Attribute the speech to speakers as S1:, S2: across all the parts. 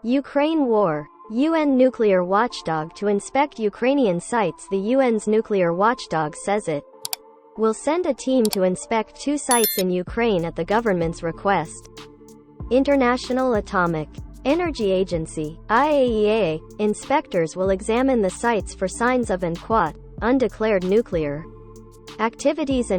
S1: Ukraine war. UN nuclear watchdog to inspect Ukrainian sites. The UN's nuclear watchdog says it will send a team to inspect 2 sites in Ukraine at the government's request. International Atomic Energy Agency, IAEA, inspectors will examine the sites for signs of undeclared nuclear activities.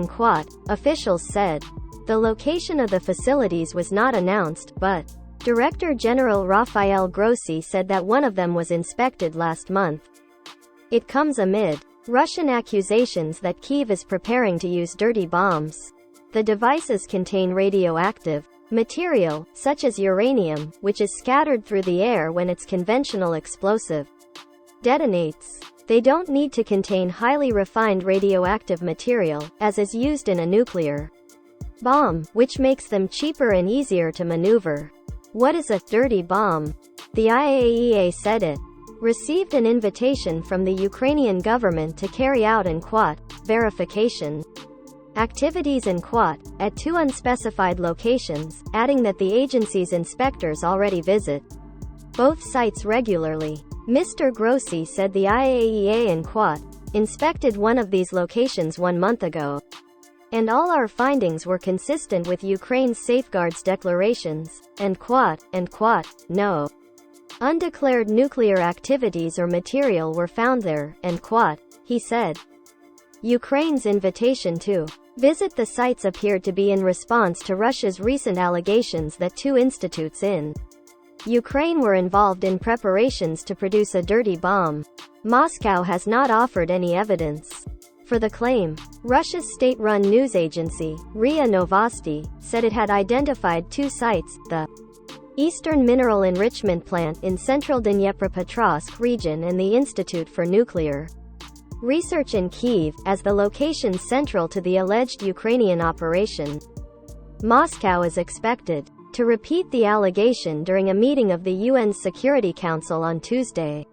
S1: Officials said. The location of the facilities was not announced, but Director General Rafael Grossi said that one of them was inspected last month. It comes amid Russian accusations that Kyiv is preparing to use dirty bombs. The devices contain radioactive material, such as uranium, which is scattered through the air when its conventional explosive detonates. They don't need to contain highly refined radioactive material, as is used in a nuclear bomb, which makes them cheaper and easier to maneuver. What is a dirty bomb? The IAEA said it received an invitation from the Ukrainian government to carry out verification activities at 2 unspecified locations, adding that the agency's inspectors already visit both sites regularly. Mr. Grossi said the IAEA inspected one of these locations 1 month ago, and all our findings were consistent with Ukraine's safeguards declarations, no undeclared nuclear activities or material were found there, he said. Ukraine's invitation to visit the sites appeared to be in response to Russia's recent allegations that 2 institutes in Ukraine were involved in preparations to produce a dirty bomb. Moscow has not offered any evidence for the claim. Russia's state-run news agency, RIA Novosti, said it had identified 2 sites, the Eastern Mineral Enrichment Plant in central Dnipropetrovsk region and the Institute for Nuclear Research in Kyiv, as the locations central to the alleged Ukrainian operation. Moscow is expected to repeat the allegation during a meeting of the UN's Security Council on Tuesday.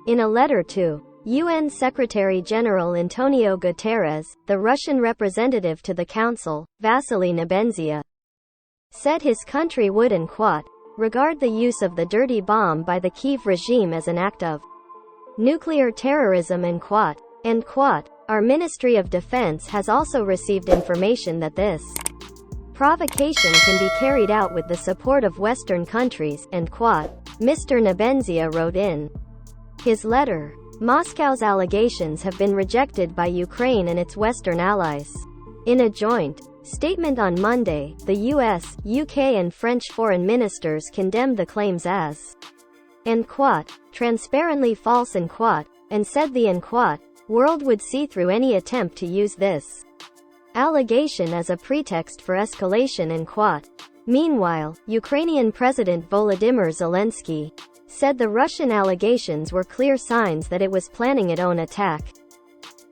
S1: In a letter to UN Secretary-General Antonio Guterres, the Russian representative to the Council, Vasily Nebenzia, said his country would regard the use of the dirty bomb by the Kyiv regime as an act of nuclear terrorism. Our Ministry of Defense has also received information that this provocation can be carried out with the support of Western countries, Mr. Nebenzia wrote in his letter. Moscow's allegations have been rejected by Ukraine and its Western allies. In a joint statement on Monday, the US, UK and French foreign ministers condemned the claims as transparently false and said the world would see through any attempt to use this allegation as a pretext for escalation. Meanwhile, Ukrainian President Volodymyr Zelensky said the Russian allegations were clear signs that it was planning its own attack.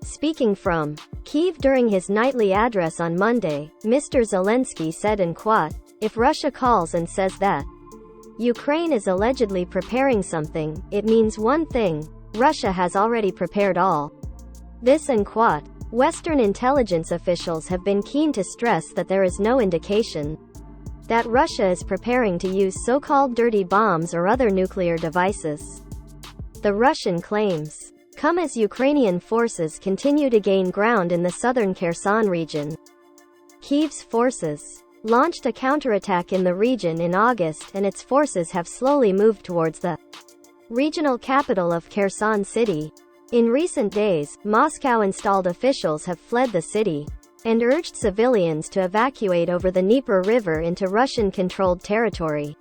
S1: Speaking from Kyiv during his nightly address on Monday, Mr. Zelensky said if Russia calls and says that Ukraine is allegedly preparing something, it means one thing: Russia has already prepared all this. Western intelligence officials have been keen to stress that there is no indication that Russia is preparing to use so-called dirty bombs or other nuclear devices. The Russian claims come as Ukrainian forces continue to gain ground in the southern Kherson region. Kyiv's forces launched a counterattack in the region in August, and its forces have slowly moved towards the regional capital of Kherson City. In recent days, Moscow-installed officials have fled the city and urged civilians to evacuate over the Dnieper River into Russian-controlled territory.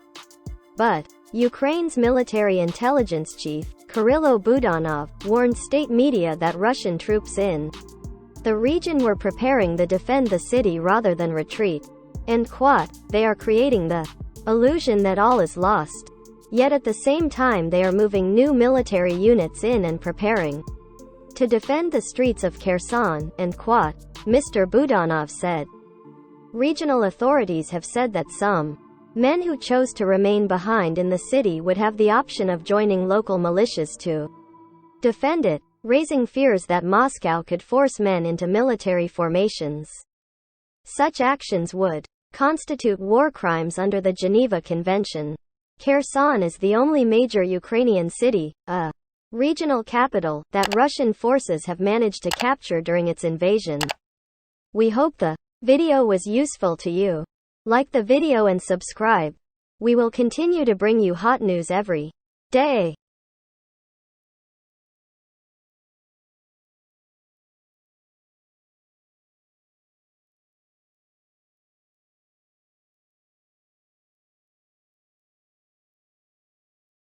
S1: But Ukraine's military intelligence chief, Kyrylo Budanov, warned state media that Russian troops in the region were preparing to defend the city rather than retreat. They are creating the illusion that all is lost. Yet at the same time they are moving new military units in and preparing to defend the streets of Kherson, Mr. Budanov said. Regional authorities have said that some men who chose to remain behind in the city would have the option of joining local militias to defend it, raising fears that Moscow could force men into military formations. Such actions would constitute war crimes under the Geneva Convention. Kherson is the only major Ukrainian city, a regional capital, that Russian forces have managed to capture during its invasion. We hope the video was useful to you. Like the video and subscribe. We will continue to bring you hot news every day.